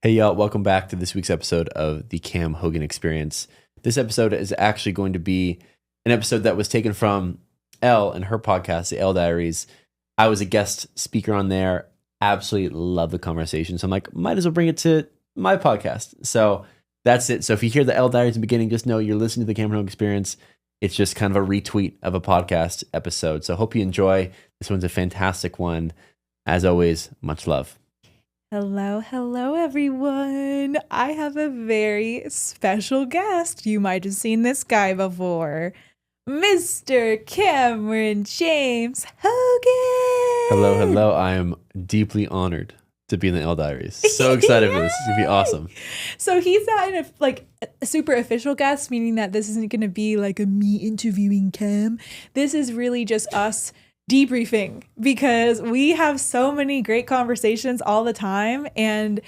Hey, y'all, welcome back to this week's episode of the Cam Hogan Experience. This episode is actually going to be an episode that was taken from Elle and her podcast, the Elle Diaries. I was a guest speaker on there. Absolutely love the conversation. So I'm like, might as well bring it to my podcast. So that's it. So if you hear the Elle Diaries in the beginning, just know you're listening to the Cam Hogan Experience. It's just kind of a retweet of a podcast episode. So hope you enjoy. This one's a fantastic one. As always, much love. Hello, everyone. I have a very special guest. You might have seen this guy before. Mr. Cameron James Hogan. Hello. I am deeply honored to be in the Elle Diaries. So excited for this. It's going to be awesome. So he's not a super official guest, meaning that this isn't going to be like a me interviewing Cam. This is really just us debriefing, because we have so many great conversations all the time and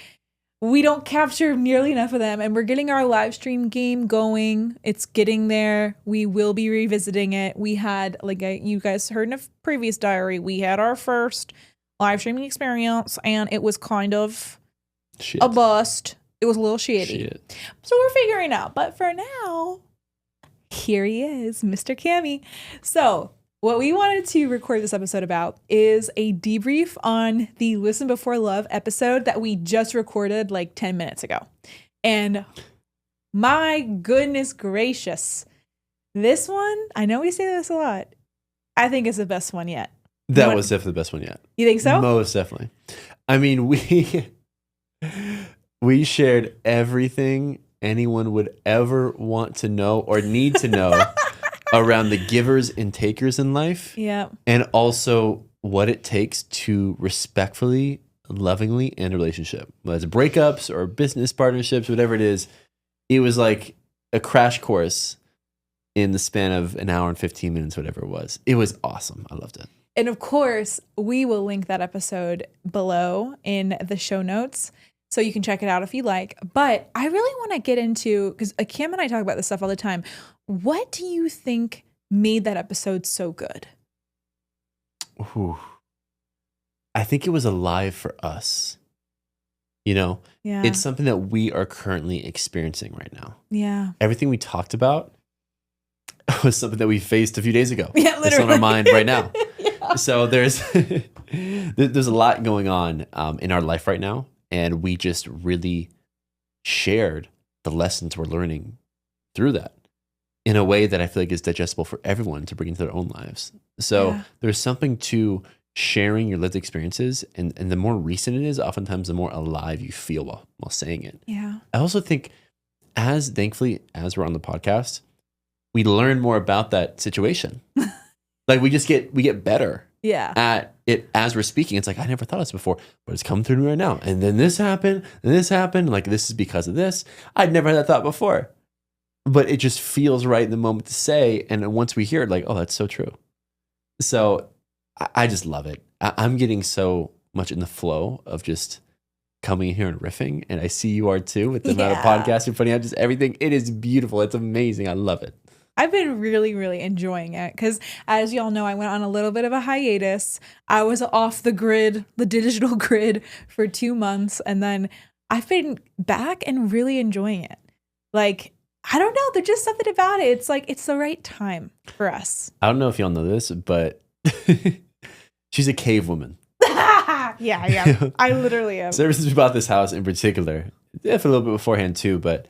we don't capture nearly enough of them, and we're getting our live stream game going. It's getting there. We will be revisiting it. We had, you guys heard in a previous diary, we had our first live streaming experience and it was kind of a bust. It was a little shitty. So we're figuring out, but for now, here he is, Mr. Cammy. So what we wanted to record this episode about is a debrief on the Listen Before Love episode that we just recorded like 10 minutes ago. And my goodness gracious, this one, I know we say this a lot, I think is the best one yet. That was definitely the best one yet. You think so? Most definitely. I mean, we shared everything anyone would ever want to know or need to know around the givers and takers in life. Yeah. And also what it takes to respectfully, lovingly end a relationship. Whether it's breakups or business partnerships, whatever it is. It was like a crash course in the span of an hour and 15 minutes, whatever it was. It was awesome. I loved it. And of course, we will link that episode below in the show notes, so you can check it out if you like. But I really want to get into, because Cam and I talk about this stuff all the time. What do you think made that episode so good? Ooh. I think it was alive for us. You know, It's something that we are currently experiencing right now. Yeah. Everything we talked about was something that we faced a few days ago. Yeah, literally. It's on our mind right now. Yeah. So there's a lot going on in our life right now. And we just really shared the lessons we're learning through that in a way that I feel like is digestible for everyone to bring into their own lives. So there's something to sharing your lived experiences. And the more recent it is, oftentimes the more alive you feel while saying it. Yeah. I also think thankfully, as we're on the podcast, we learn more about that situation. Like we get better at it as we're speaking. It's like, I never thought of this before, but it's come through me right now. And then this happened, and this happened. Like, this is because of this. I'd never had that thought before. But it just feels right in the moment to say. And once we hear it, like, oh, that's so true. So I just love it. I'm getting so much in the flow of just coming in here and riffing. And I see you are too, with the amount of podcasts you're putting out, just everything. It is beautiful. It's amazing. I love it. I've been really, really enjoying it because, as y'all know, I went on a little bit of a hiatus. I was off the grid, the digital grid, for 2 months. And then I've been back and really enjoying it. Like, I don't know. There's just something about it. It's like, it's the right time for us. I don't know if y'all know this, but she's a cave woman. Yeah. I literally am. So ever since we bought this house in particular, for a little bit beforehand too, but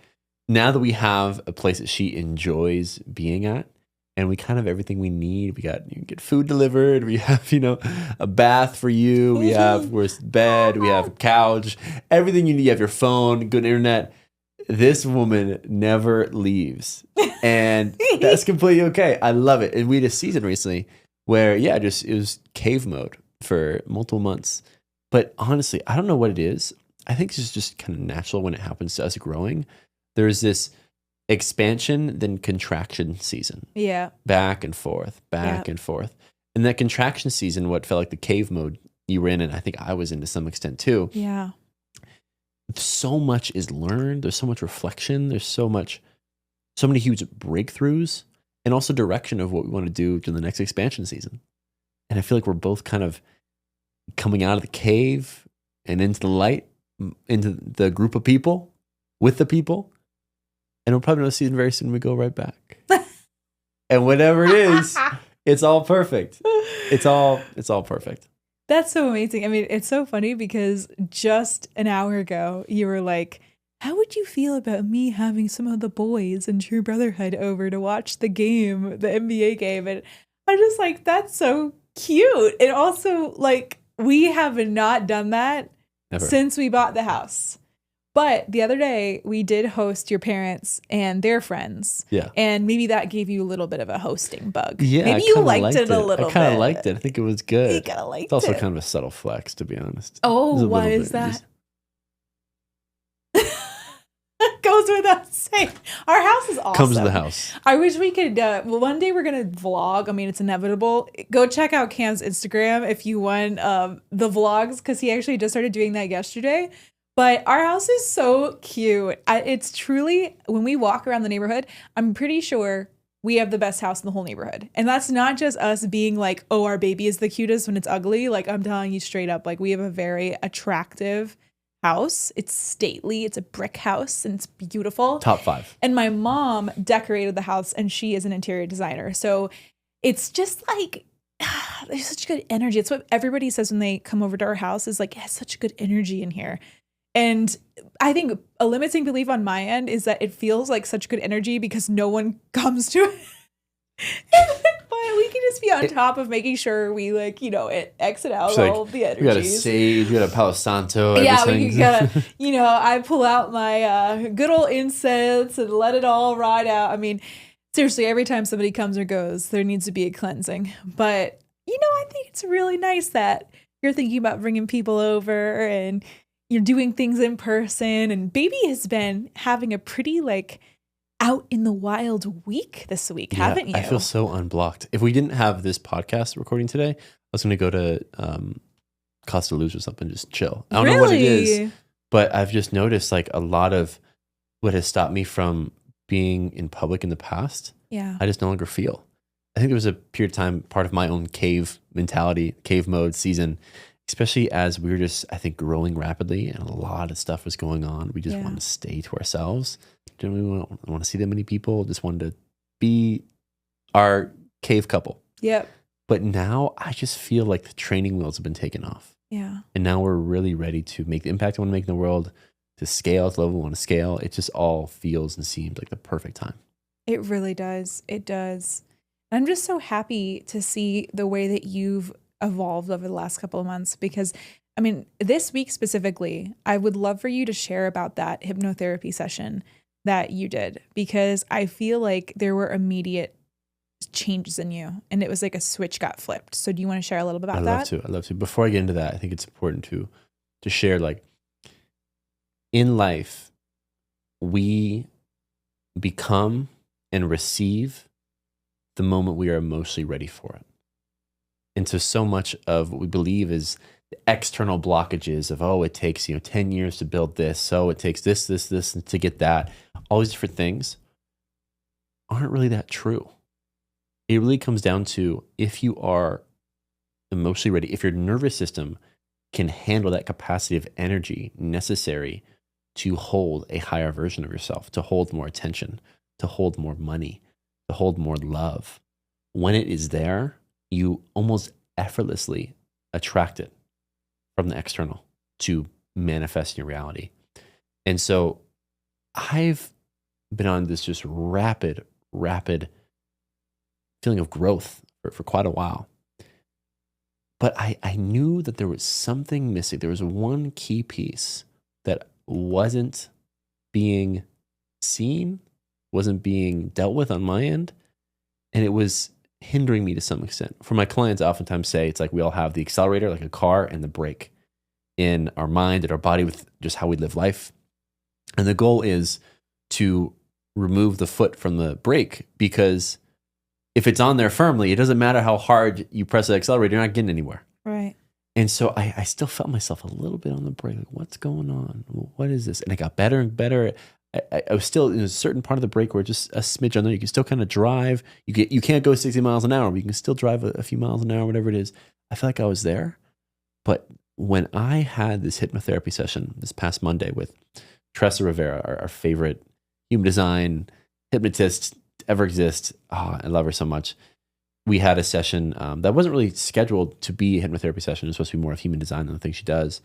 now that we have a place that she enjoys being at, and we kind of have everything we need. You can get food delivered. We have, a bath for you. We have bed. We have a couch. Everything you need. You have your phone, good internet. This woman never leaves. And that's completely okay. I love it. And we had a season recently where, it was cave mode for multiple months. But honestly, I don't know what it is. I think it's just kind of natural when it happens to us growing. There's this expansion, then contraction season. Yeah. Back and forth. And that contraction season, what felt like the cave mode you were in, and I think I was in to some extent too. Yeah. So much is learned. There's so much reflection. There's so many huge breakthroughs, and also direction of what we want to do to the next expansion season. And I feel like we're both kind of coming out of the cave and into the light into the group of people with the people, and we'll probably know the season very soon. We go right back, and whatever it is, it's all perfect. It's all perfect. That's so amazing. I mean, it's so funny because just an hour ago, you were like, how would you feel about me having some of the boys in True Brotherhood over to watch the game, the NBA game? And I'm just like, that's so cute. And also, like, we have not done that since we bought the house. But the other day, we did host your parents and their friends. Yeah. And maybe that gave you a little bit of a hosting bug. Yeah. Maybe you liked it a little bit. I kind of liked it. I think it was good. You kind of liked it. It's also kind of a subtle flex, to be honest. Oh, why is that? Goes without saying. Our house is awesome. Comes to the house. I wish we could. Well, one day we're gonna vlog. I mean, it's inevitable. Go check out Cam's Instagram if you want the vlogs, because he actually just started doing that yesterday. But our house is so cute. It's truly, when we walk around the neighborhood, I'm pretty sure we have the best house in the whole neighborhood. And that's not just us being like, oh, our baby is the cutest when it's ugly. Like, I'm telling you straight up, like, we have a very attractive house. It's stately. It's a brick house and it's beautiful. Top 5. And my mom decorated the house and she is an interior designer. So it's just like, there's such good energy. It's what everybody says when they come over to our house is like, it has such good energy in here. And I think a limiting belief on my end is that it feels like such good energy because no one comes to it. But we can just be on top of making sure we, like, you know, exit out all of the energies. We got a sage, we got a Palo Santo. Yeah, we gotta, you know, I pull out my good old incense and let it all ride out. I mean, seriously, every time somebody comes or goes, there needs to be a cleansing. But, you know, I think it's really nice that you're thinking about bringing people over and you're doing things in person. And baby has been having a pretty, like, out in the wild week this week, haven't you? I feel so unblocked. If we didn't have this podcast recording today, I was going to go to Costa Luz or something, just chill. I don't know what it is, but I've just noticed like a lot of what has stopped me from being in public in the past. Yeah. I just no longer feel. I think there was a period of time, part of my own cave mentality, cave mode season, especially as we were just, I think, growing rapidly and a lot of stuff was going on. We just wanted to stay to ourselves. Didn't really want to see that many people. Just wanted to be our cave couple. Yep. But now I just feel like the training wheels have been taken off. Yeah. And now we're really ready to make the impact I want to make in the world, to scale to the level we want to scale. It just all feels and seems like the perfect time. It really does. It does. I'm just so happy to see the way that you've evolved over the last couple of months, because I mean, this week specifically, I would love for you to share about that hypnotherapy session that you did, because I feel like there were immediate changes in you and it was like a switch got flipped. So do you want to share a little bit about that? I'd love to. Before I get into that, I think it's important to share, like, in life, we become and receive the moment we are emotionally ready for it. And so much of what we believe is the external blockages of, oh, it takes, 10 years to build this. So it takes this, to get that. All these different things aren't really that true. It really comes down to if you are emotionally ready, if your nervous system can handle that capacity of energy necessary to hold a higher version of yourself, to hold more attention, to hold more money, to hold more love. When it is there, you almost effortlessly attract it from the external to manifest in your reality. And so I've been on this just rapid feeling of growth for quite a while. But I knew that there was something missing. There was one key piece that wasn't being seen, wasn't being dealt with on my end, and it was hindering me to some extent. For my clients, I oftentimes say it's like we all have the accelerator, like a car, and the brake in our mind and our body with just how we live life. And the goal is to remove the foot from the brake, because if it's on there firmly, it doesn't matter how hard you press the accelerator, you're not getting anywhere. Right. And so I still felt myself a little bit on the brake. Like, what's going on? What is this? And it got better and better. I was still in a certain part of the brake where just a smidge on there. You can still kind of drive. You can't go 60 miles an hour, but you can still drive a few miles an hour, whatever it is. I feel like I was there, but when I had this hypnotherapy session this past Monday with Tressa Rivera, our favorite human design hypnotist to ever exist. Oh, I love her so much. We had a session that wasn't really scheduled to be a hypnotherapy session. It was supposed to be more of human design than the thing she does.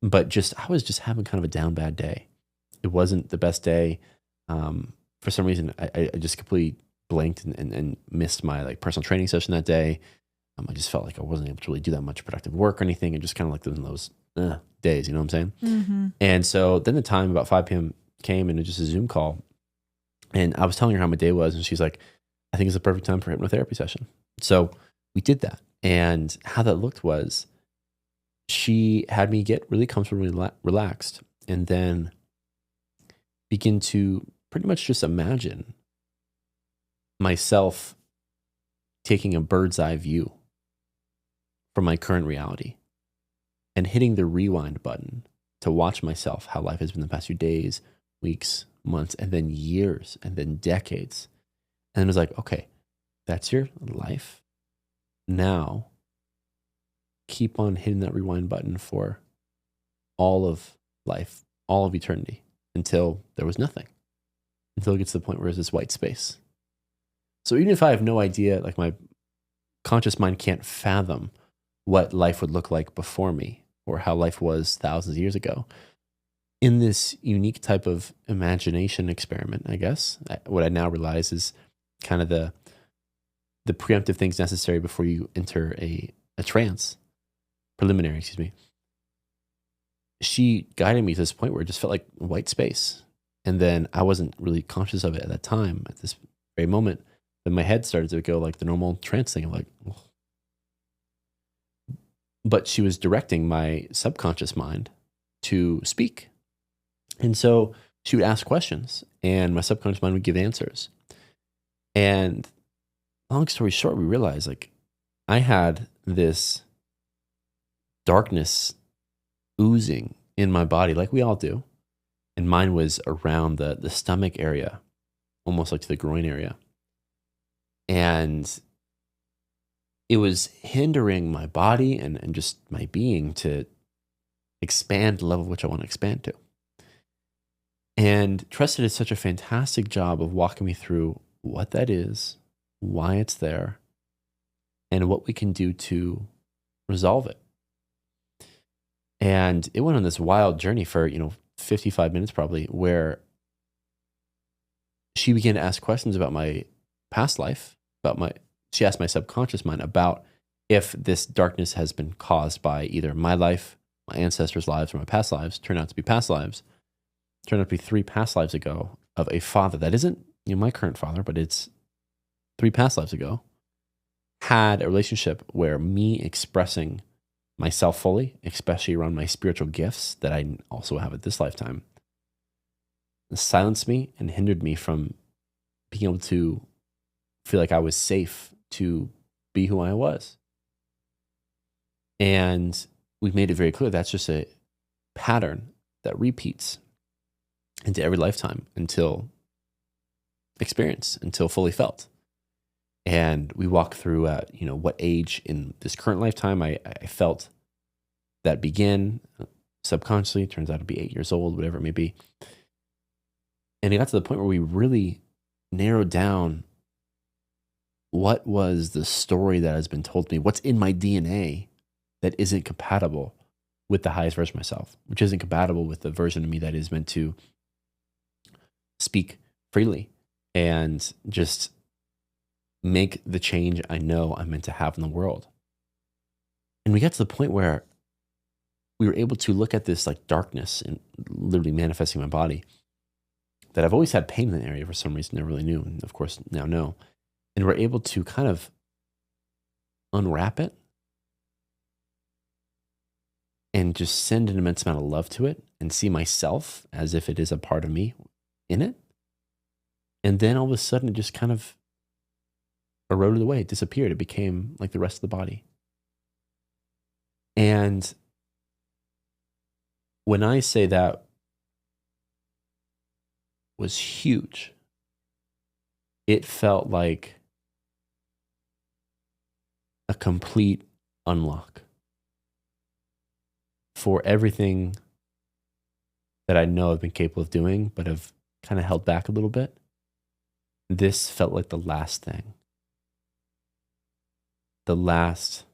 But I was just having kind of a down bad day. It wasn't the best day. For some reason, I just completely blanked and missed my like personal training session that day. I just felt like I wasn't able to really do that much productive work or anything, and just kind of like in those days, you know what I'm saying? Mm-hmm. And so then the time about 5 p.m. came, and it was just a Zoom call, and I was telling her how my day was, and she's like, "I think it's the perfect time for a hypnotherapy session." So we did that, and how that looked was she had me get really comfortable, relaxed, and then begin to pretty much just imagine myself taking a bird's eye view from my current reality and hitting the rewind button to watch myself, how life has been the past few days, weeks, months, and then years, and then decades. And it was like, okay, that's your life. Now, keep on hitting that rewind button for all of life, all of eternity, until there was nothing, until it gets to the point where there's this white space. So even if I have no idea, like my conscious mind can't fathom what life would look like before me or how life was thousands of years ago, in this unique type of imagination experiment, I guess, what I now realize is kind of the preemptive things necessary before you enter a trance, preliminary, excuse me. She guided me to this point where it just felt like white space. And then I wasn't really conscious of it at that time, at this very moment. Then my head started to go like the normal trance thing. I'm like, oh. But she was directing my subconscious mind to speak. And so she would ask questions and my subconscious mind would give answers. And long story short, we realized like I had this darkness oozing in my body like we all do. And mine was around the stomach area, almost like to the groin area. And it was hindering my body and just my being to expand the level which I want to expand to. And Tressa did such a fantastic job of walking me through what that is, why it's there, and what we can do to resolve it. And it went on this wild journey for, 55 minutes probably, where she began to ask questions about my past life, she asked my subconscious mind about if this darkness has been caused by either my life, my ancestors' lives, or my past lives. Turned out to be past lives. Turned out to be 3 past lives ago of a father that isn't my current father, but it's 3 past lives ago. Had a relationship where me expressing myself fully, especially around my spiritual gifts that I also have at this lifetime, silenced me and hindered me from being able to feel like I was safe to be who I was. And we've made it very clear that's just a pattern that repeats into every lifetime until experience, until fully felt. And we walk through at, what age in this current lifetime I felt that begin subconsciously. It turns out to be 8 years old, whatever it may be. And it got to the point where we really narrowed down what was the story that has been told to me, what's in my DNA that isn't compatible with the highest version of myself, which isn't compatible with the version of me that is meant to speak freely and just make the change I know I'm meant to have in the world. And we got to the point where we were able to look at this like darkness and literally manifesting in my body that I've always had pain in the area for some reason, never really knew. And of course now know. And we're able to kind of unwrap it and just send an immense amount of love to it and see myself as if it is a part of me in it. And then all of a sudden it just kind of eroded away. It disappeared. It became like the rest of the body. And when I say that was huge, it felt like a complete unlock. for everything that I know I've been capable of doing, but have kind of held back a little bit, this felt like the last thing. The last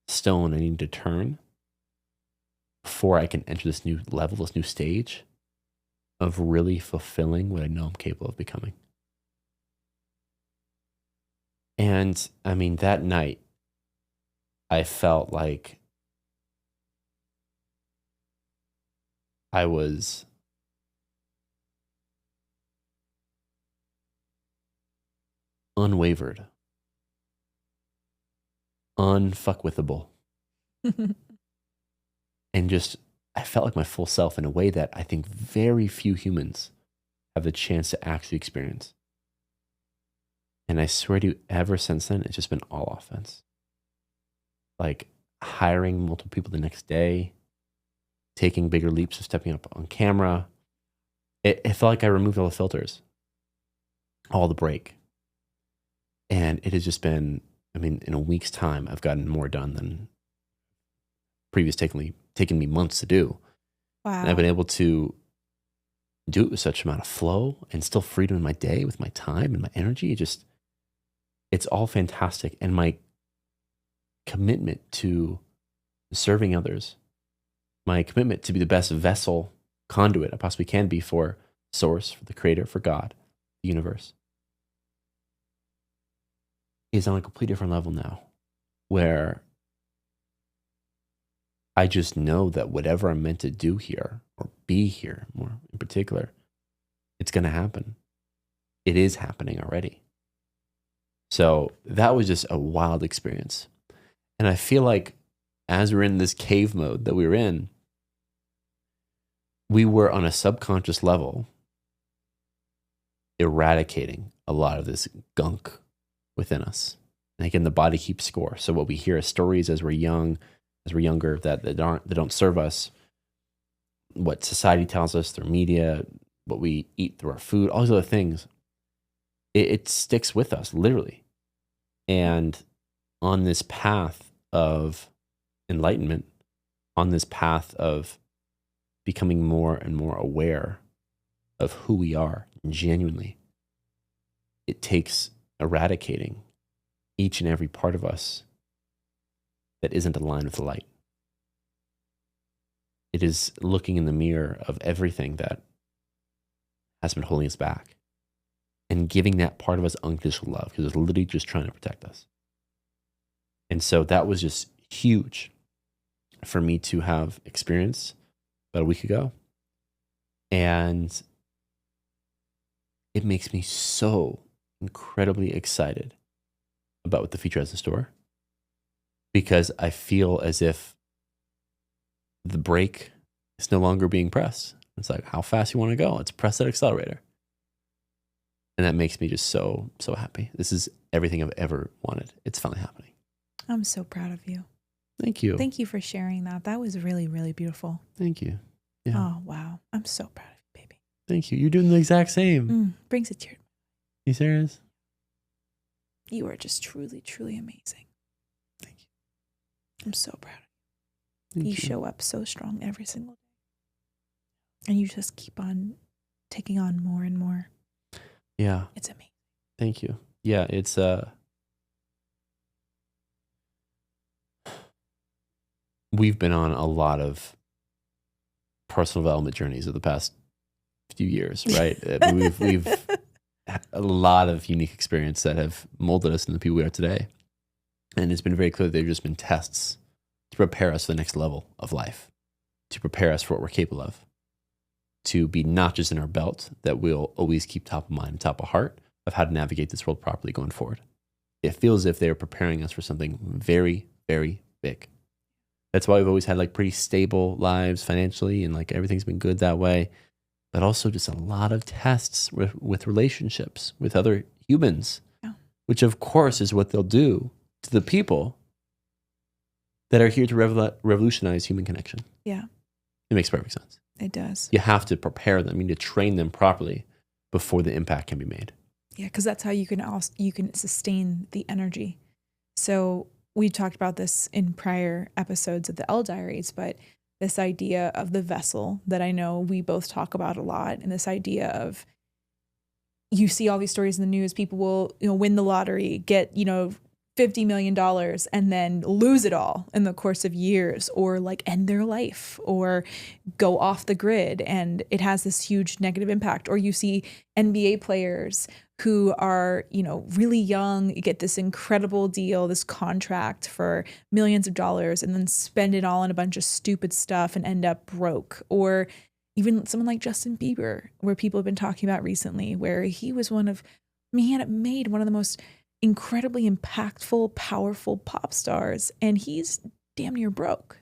stone I need to turn before I can enter this new level, this new stage of really fulfilling what I know I'm capable of becoming. And I mean, that night, I felt like I was unwavered, unfuckwithable, and just I felt like my full self in a way that I think very few humans have the chance to actually experience. And I swear to you, ever since then, it's just been all offense. Like hiring multiple people the next day, taking bigger leaps of stepping up on camera. It felt like I removed all the filters, all the break. And it has just been, I mean, in a week's time, I've gotten more done than previous taken me months to do. Wow. And I've been able to do it with such amount of flow and still freedom in my day with my time and my energy. It's all fantastic. And my commitment to serving others, my commitment to be the best vessel, conduit I possibly can be for Source, for the Creator, for God, the universe, is on a completely different level now, where I just know that whatever I'm meant to do here, or be here more in particular, it's going to happen. It is happening already. So that was just a wild experience. And I feel like as we're in this cave mode that we were in, we were on a subconscious level eradicating a lot of this gunk within us. And again, the body keeps score. So what we hear as stories as we're younger that don't serve us, what society tells us through media, what we eat through our food, all these other things, it sticks with us, literally. And on this path of enlightenment, on this path of becoming more and more aware of who we are genuinely, it takes eradicating each and every part of us that isn't aligned with the light. It is looking in the mirror of everything that has been holding us back and giving that part of us unconditional love, because it's literally just trying to protect us. And so that was just huge for me to have experienced about a week ago. And it makes me so incredibly excited about what the future has in store, because I feel as if the brake is no longer being pressed. It's like, how fast you want to go? Let's press that accelerator. And that makes me just so, so happy. This is everything I've ever wanted. It's finally happening. I'm so proud of you. Thank you. Thank you for sharing that. That was really, really beautiful. Thank you. Yeah. Oh, wow. I'm so proud of you, baby. Thank you. You're doing the exact same. Brings a tear. You serious? You are just truly, truly amazing. Thank you. I'm so proud of Thank you. you. You show up so strong every single day. And you just keep on taking on more and more. Yeah. It's amazing. Thank you. Yeah, it's we've been on a lot of personal development journeys of the past few years, right? we've had a lot of unique experience that have molded us into the people we are today. And it's been very clear they've just been tests to prepare us for the next level of life, to prepare us for what we're capable of, to be notches in our belt that we'll always keep top of mind, top of heart of how to navigate this world properly going forward. It feels as if they're preparing us for something very, very big. That's why we've always had like pretty stable lives financially, and like everything's been good that way. But also just a lot of tests with relationships with other humans, which of course is what they'll do to the people that are here to revolutionize human connection. Yeah. It makes perfect sense. It does. You have to prepare them. You need to train them properly before the impact can be made. Yeah, because that's how you can sustain the energy. So we talked about this in prior episodes of the Elle Diaries, but this idea of the vessel that I know we both talk about a lot, and this idea of, you see all these stories in the news, people will, win the lottery, get, $50 million and then lose it all in the course of years, or like end their life or go off the grid. And it has this huge negative impact. Or you see NBA players who are, really young, get this incredible deal, this contract for millions of dollars, and then spend it all on a bunch of stupid stuff and end up broke. Or even someone like Justin Bieber, where people have been talking about recently, where he was he had made one of the most incredibly impactful, powerful pop stars, and he's damn near broke.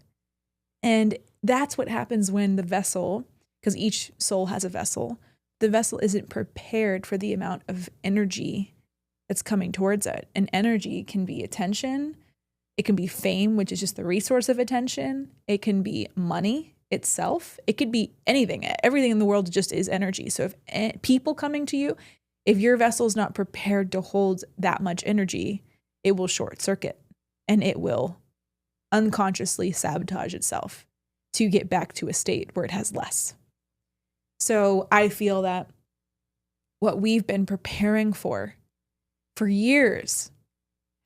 And that's what happens when the vessel, because each soul has a vessel, the vessel isn't prepared for the amount of energy that's coming towards it. And energy can be attention, it can be fame, which is just the resource of attention, it can be money itself, it could be anything. Everything in the world just is energy. So if people coming to you, if your vessel is not prepared to hold that much energy, it will short circuit and it will unconsciously sabotage itself to get back to a state where it has less. So I feel that what we've been preparing for years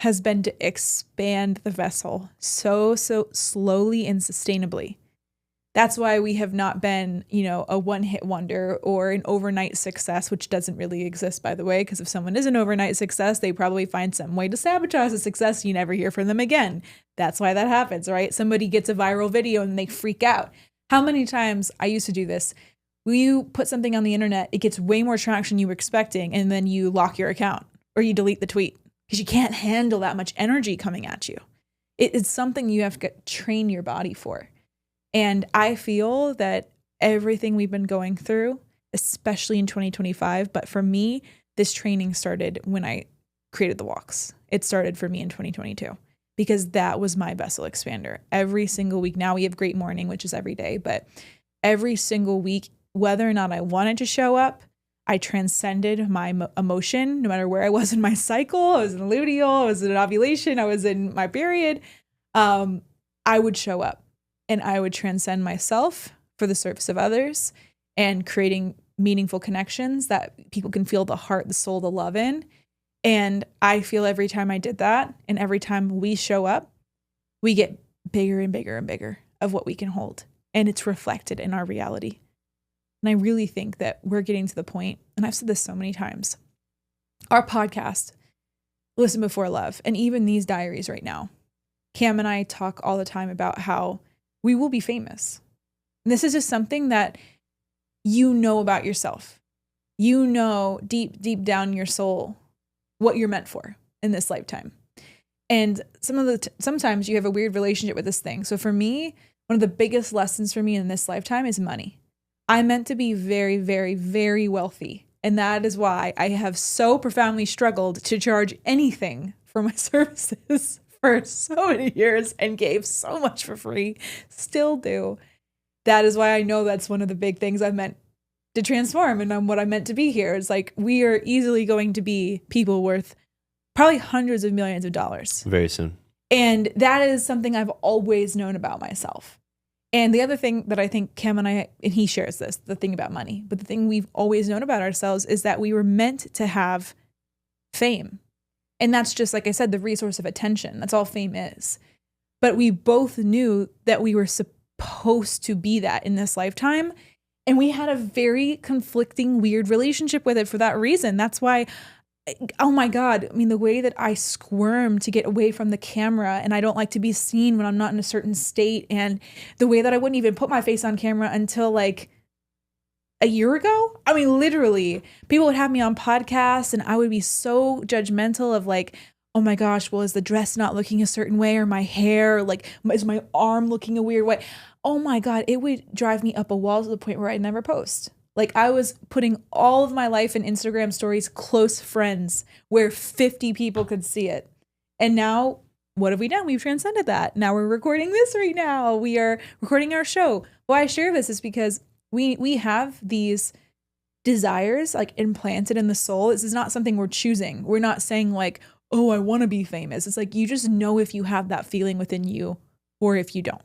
has been to expand the vessel so slowly and sustainably. That's why we have not been, a one-hit wonder or an overnight success, which doesn't really exist, by the way, because if someone is an overnight success, they probably find some way to sabotage the success. You never hear from them again. That's why that happens, right? Somebody gets a viral video and they freak out. How many times, I used to do this, you put something on the internet, it gets way more traction you were expecting, and then you lock your account or you delete the tweet because you can't handle that much energy coming at you. It's something you have to train your body for. And I feel that everything we've been going through, especially in 2025, but for me, this training started when I created the walks. It started for me in 2022 because that was my vessel expander. Every single week, now we have Great Morning, which is every day, but every single week, whether or not I wanted to show up, I transcended my emotion, no matter where I was in my cycle. I was in luteal, I was in ovulation, I was in my period. I would show up. And I would transcend myself for the service of others and creating meaningful connections that people can feel the heart, the soul, the love in. And I feel every time I did that and every time we show up, we get bigger and bigger and bigger of what we can hold. And it's reflected in our reality. And I really think that we're getting to the point, and I've said this so many times, our podcast, Listen Before Love, and even these diaries right now, Cam and I talk all the time about how we will be famous. And this is just something that you know about yourself. You know deep, deep down in your soul what you're meant for in this lifetime. And sometimes you have a weird relationship with this thing. So for me, one of the biggest lessons for me in this lifetime is money. I'm meant to be very, very, very wealthy. And that is why I have so profoundly struggled to charge anything for my services for so many years and gave so much for free, still do. That is why I know that's one of the big things I've meant to transform, and I'm what I'm meant to be here. It's like we are easily going to be people worth probably hundreds of millions of dollars. Very soon. And that is something I've always known about myself. And the other thing that I think Cam and I, and he shares this, the thing about money, but the thing we've always known about ourselves is that we were meant to have fame. And that's just, like I said, the resource of attention. That's all fame is. But we both knew that we were supposed to be that in this lifetime. And we had a very conflicting, weird relationship with it for that reason. That's why, oh my God, I mean, the way that I squirm to get away from the camera, and I don't like to be seen when I'm not in a certain state, and the way that I wouldn't even put my face on camera until like a year ago. I mean, literally, people would have me on podcasts and I would be so judgmental of like, oh my gosh, well, is the dress not looking a certain way, or my hair, like, is my arm looking a weird way? Oh my God, it would drive me up a wall to the point where I'd never post. Like, I was putting all of my life in Instagram stories, close friends, where 50 people could see it. And now, what have we done? We've transcended that. Now we're recording this right now. We are recording our show. Why I share this is because we have these desires like implanted in the soul. This is not something we're choosing. We're not saying like, oh, I want to be famous. It's like, you just know if you have that feeling within you or if you don't.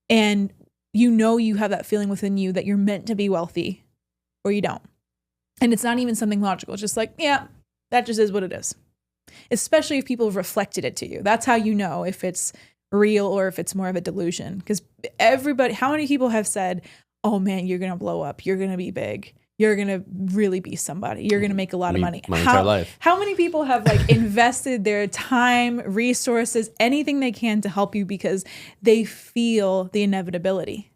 And you know you have that feeling within you that you're meant to be wealthy or you don't. And it's not even something logical. It's just like, yeah, that just is what it is. Especially if people have reflected it to you. That's how you know if it's real or if it's more of a delusion. Because everybody, how many people have said, oh man, you're going to blow up. You're going to be big. You're going to really be somebody. You're going to make a lot of money. My entire life. How many people have like invested their time, resources, anything they can to help you because they feel the inevitability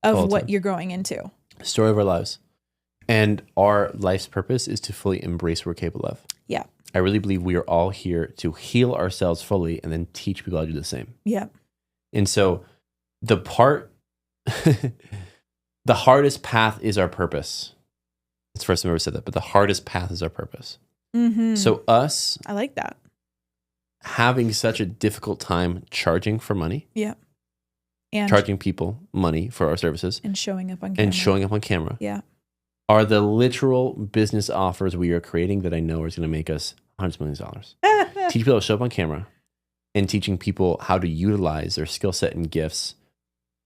of what you're growing into? Story of our lives. And our life's purpose is to fully embrace what we're capable of. Yeah. I really believe we are all here to heal ourselves fully and then teach people how to do the same. Yeah. And so the hardest path is our purpose. It's the first time I've ever said that, but the hardest path is our purpose. Mm-hmm. So us, I like that. Having such a difficult time charging for money. Yeah. And charging people money for our services. And showing up on camera. Yeah. Are the literal business offers we are creating that I know is going to make us hundreds of millions of dollars. Teach people how to show up on camera and teaching people how to utilize their skill set and gifts,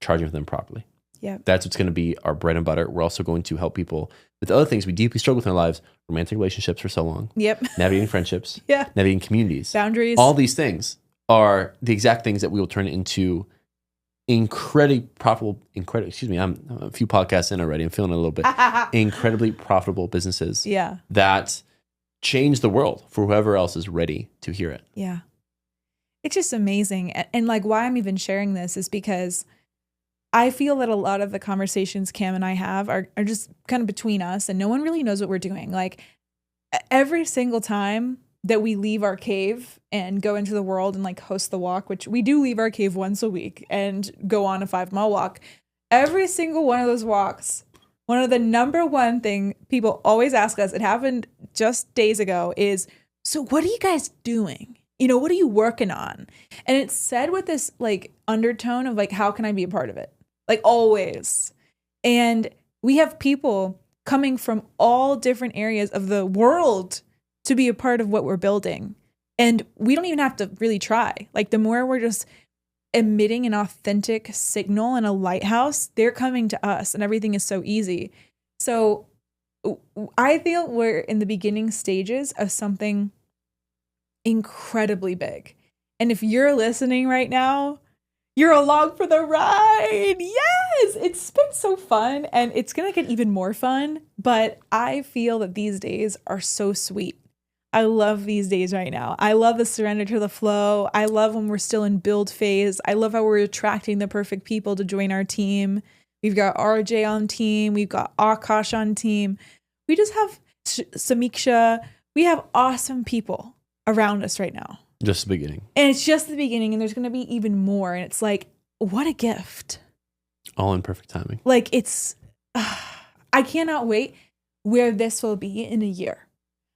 charging for them properly. Yeah. That's what's going to be our bread and butter. We're also going to help people with other things we deeply struggle with in our lives, romantic relationships for so long. Yep. Navigating friendships. Yeah. Navigating communities. Boundaries. All these things are the exact things that we will turn into incredibly profitable, I'm a few podcasts in already. I'm feeling a little bit. Incredibly profitable businesses. Yeah. That change the world for whoever else is ready to hear it. Yeah. It's just amazing. And like why I'm even sharing this is because I feel that a lot of the conversations Cam and I have are just kind of between us and no one really knows what we're doing. Like every single time that we leave our cave and go into the world and like host the walk, which we do leave our cave once a week and go on a 5-mile walk. Every single one of those walks, one of the number one thing people always ask us, it happened just days ago, is, so what are you guys doing? You know, what are you working on? And it's said with this like undertone of like, how can I be a part of it? Like always. And we have people coming from all different areas of the world to be a part of what we're building. And we don't even have to really try. Like the more we're just emitting an authentic signal in a lighthouse, they're coming to us and everything is so easy. So I feel we're in the beginning stages of something incredibly big. And if you're listening right now, you're along for the ride. Yes, it's been so fun and it's going to get even more fun. But I feel that these days are so sweet. I love these days right now. I love the surrender to the flow. I love when we're still in build phase. I love how we're attracting the perfect people to join our team. We've got RJ on team. We've got Akash on team. We just have Samiksha. We have awesome people around us right now. Just the beginning. And it's just the beginning, and there's going to be even more. And it's like, what a gift. All in perfect timing. Like it's, I cannot wait where this will be in a year.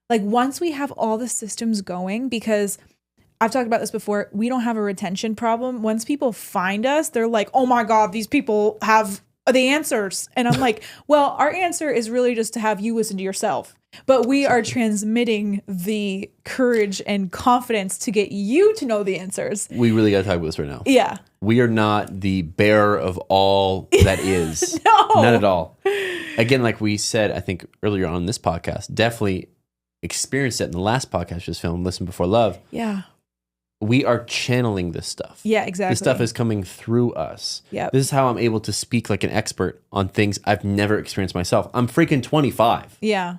Like once we have all the systems going, because I've talked about this before, we don't have a retention problem. Once people find us, they're like, oh my God, these people have the answers. And I'm like, well, our answer is really just to have you listen to yourself. But we are transmitting the courage and confidence to get you to know the answers. We really got to talk about this right now. Yeah. We are not the bearer of all that is. No. Not at all. Again, like we said, I think earlier on this podcast, definitely experienced it in the last podcast just filmed, Listen Before Love. Yeah. We are channeling this stuff. Yeah, exactly. This stuff is coming through us. Yeah. This is how I'm able to speak like an expert on things I've never experienced myself. I'm freaking 25. Yeah.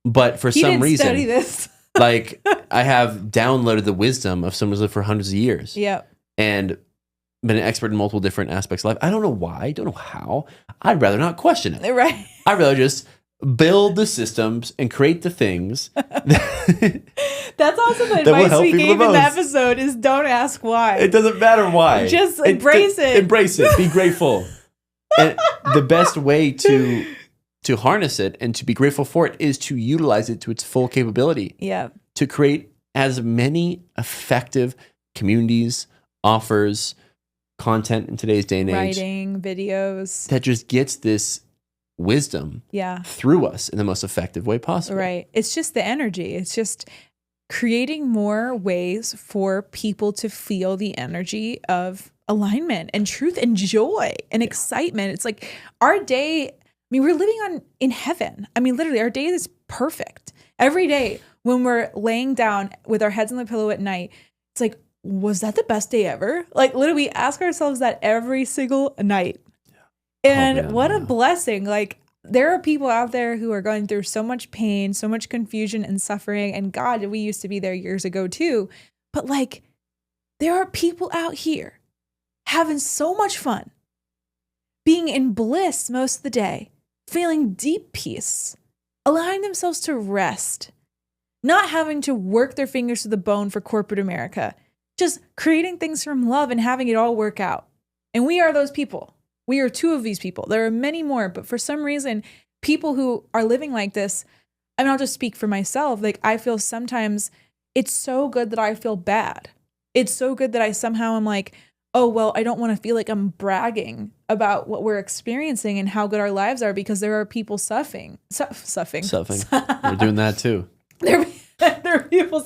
But for some reason, study this. like I have downloaded the wisdom of someone who's lived for hundreds of years. Yeah. And been an expert in multiple different aspects of life. I don't know why. I don't know how. I'd rather not question it. Right. I'd rather just build the systems and create the things. That's also the advice we gave in the episode is don't ask why. It doesn't matter why. Just embrace it. Embrace it. Be grateful. And the best way to harness it and to be grateful for it is to utilize it to its full capability. Yeah. To create as many effective communities, offers, content in today's day and age. Writing, videos. That just gets this wisdom yeah. through us in the most effective way possible. Right. It's just the energy. It's just creating more ways for people to feel the energy of alignment and truth and joy and excitement. It's like our day, I mean, we're living in heaven. I mean, literally, our day is perfect. Every day when we're laying down with our heads on the pillow at night, it's like, was that the best day ever? Like, literally, we ask ourselves that every single night. And what a blessing. Like, there are people out there who are going through so much pain, so much confusion and suffering. And God, we used to be there years ago too. But like, there are people out here having so much fun, being in bliss most of the day, feeling deep peace, allowing themselves to rest, not having to work their fingers to the bone for corporate America, just creating things from love and having it all work out. And we are those people. We are two of these people. There are many more, but for some reason, people who are living like this, I mean, I'll just speak for myself. Like, I feel sometimes it's so good that I feel bad. It's so good that I somehow am like, oh, well, I don't want to feel like I'm bragging about what we're experiencing and how good our lives are because there are people suffering. We're doing that too. There are people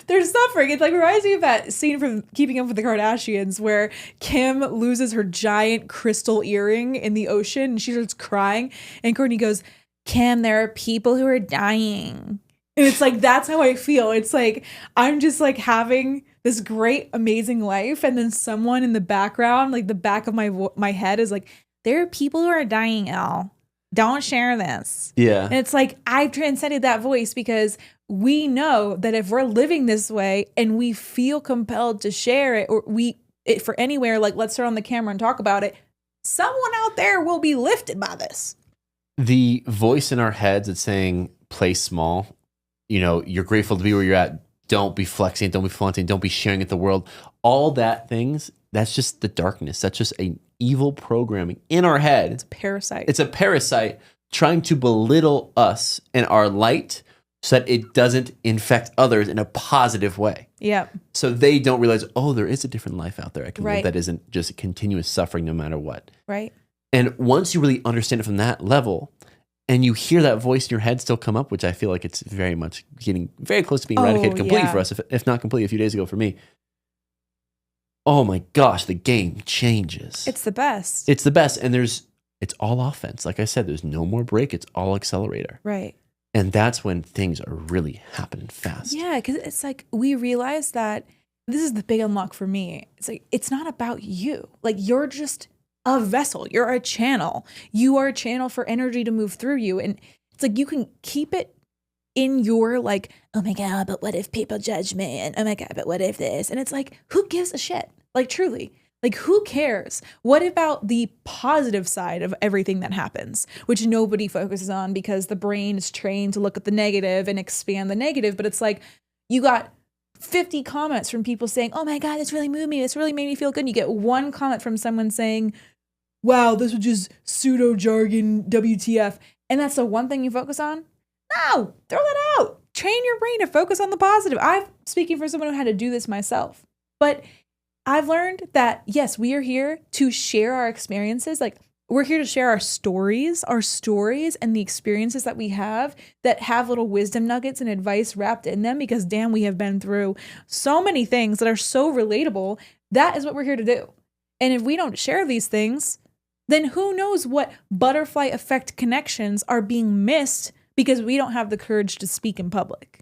they're suffering. It like reminds me of that scene from Keeping Up with the Kardashians where Kim loses her giant crystal earring in the ocean and she starts crying. And Courtney goes, Kim, there are people who are dying. And it's like, that's how I feel. It's like, I'm just like having this great, amazing life. And then someone in the background, like the back of my head is like, there are people who are dying, Elle. Don't share this. Yeah. And it's like, I've transcended that voice because we know that if we're living this way and we feel compelled to share it, or for anywhere, like let's turn on the camera and talk about it, someone out there will be lifted by this. The voice in our heads that's saying, play small, you're grateful to be where you're at. Don't be flexing, don't be flaunting, don't be sharing it the world. All that things, that's just the darkness. That's just an evil programming in our head. It's a parasite. It's a parasite trying to belittle us and our light so that it doesn't infect others in a positive way. Yeah. So they don't realize, oh, there is a different life out there I can live that isn't just a continuous suffering no matter what. Right. And once you really understand it from that level, and you hear that voice in your head still come up, which I feel like it's very much getting very close to being eradicated completely for us, if not completely a few days ago for me. Oh my gosh, the game changes. It's the best. It's the best. And it's all offense. Like I said, there's no more break. It's all accelerator. Right. And that's when things are really happening fast. Yeah, because it's like we realize that this is the big unlock for me. It's like, it's not about you. Like, you're just a vessel. You're a channel. You are a channel for energy to move through you. And it's like you can keep it in your like, oh my God, but what if people judge me? And oh my God, but what if this? And it's like, who gives a shit? Like, truly. Like, who cares? What about the positive side of everything that happens, which nobody focuses on because the brain is trained to look at the negative and expand the negative. But it's like, you got 50 comments from people saying, oh my God, this really moved me. This really made me feel good. And you get one comment from someone saying, wow, this was just pseudo jargon, WTF. And that's the one thing you focus on? No, throw that out. Train your brain to focus on the positive. I'm speaking for someone who had to do this myself. But I've learned that, yes, we are here to share our experiences. Like, we're here to share our stories and the experiences that we have that have little wisdom nuggets and advice wrapped in them because, damn, we have been through so many things that are so relatable. That is what we're here to do. And if we don't share these things, then who knows what butterfly effect connections are being missed because we don't have the courage to speak in public.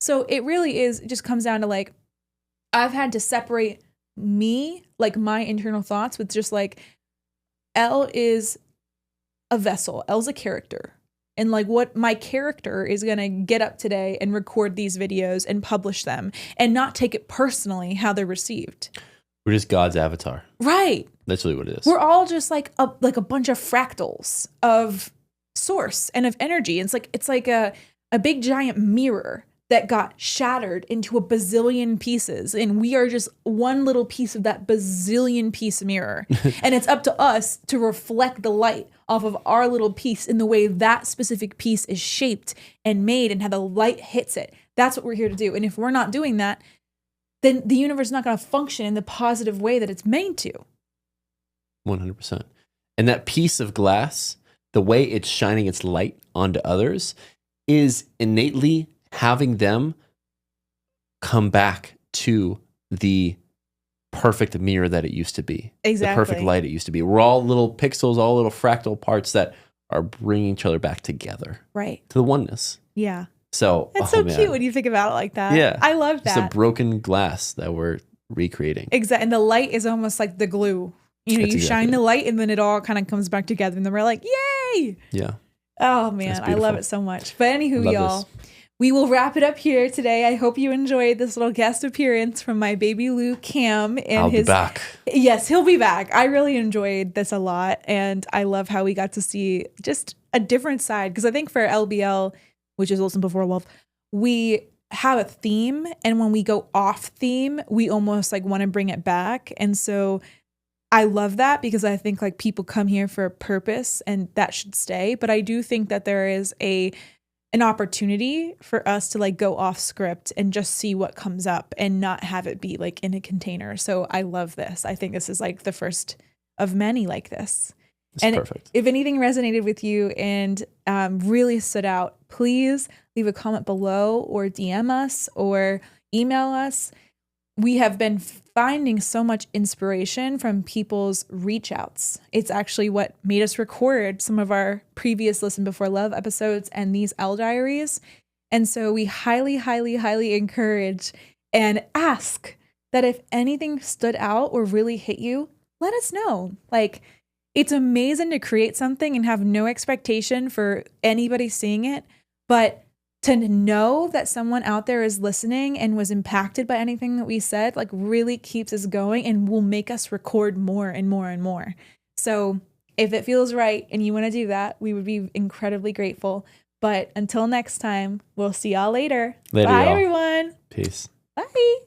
So it really is, it just comes down to like, I've had to separate me, like my internal thoughts with just like, Elle is a vessel. Elle's a character. And like what my character is going to get up today and record these videos and publish them and not take it personally how they're received. We're just God's avatar. Right. That's really what it is. We're all just like a bunch of fractals of source and of energy. And it's like a big giant mirror that got shattered into a bazillion pieces. And we are just one little piece of that bazillion piece mirror. And it's up to us to reflect the light off of our little piece in the way that specific piece is shaped and made and how the light hits it. That's what we're here to do. And if we're not doing that, then the universe is not going to function in the positive way that it's made to. 100%. And that piece of glass, the way it's shining its light onto others, is innately having them come back to the perfect mirror that it used to be. Exactly. The perfect light it used to be. We're all little pixels, all little fractal parts that are bringing each other back together. Right. To the oneness. Yeah. So it's so cute when you think about it like that. Yeah. I love that. It's a broken glass that we're recreating. Exactly. And the light is almost like the glue. You know, you shine the light and then it all kind of comes back together and then we're like, yay. Yeah. Oh man, I love it so much. But anywho, y'all, we will wrap it up here today. I hope you enjoyed this little guest appearance from my baby Lou Cam. And I'll be back. Yes, he'll be back. I really enjoyed this a lot. And I love how we got to see just a different side. Because I think for LBL, which is Listen Before Love, we have a theme. And when we go off theme, we almost like want to bring it back. And so I love that because I think like people come here for a purpose and that should stay. But I do think that there is an opportunity for us to like go off script and just see what comes up and not have it be like in a container. So I love this. I think this is like the first of many like this. It's perfect. If anything resonated with you and really stood out, please leave a comment below or DM us or email us. We have been finding so much inspiration from people's reach outs. It's actually what made us record some of our previous Listen Before Love episodes and these Elle diaries. And so we highly, highly, highly encourage and ask that if anything stood out or really hit you, let us know. Like, it's amazing to create something and have no expectation for anybody seeing it, but to know that someone out there is listening and was impacted by anything that we said, like really keeps us going and will make us record more and more and more. So if it feels right and you want to do that, we would be incredibly grateful. But until next time, we'll see y'all later. Bye, y'all. everyone. Peace. Bye.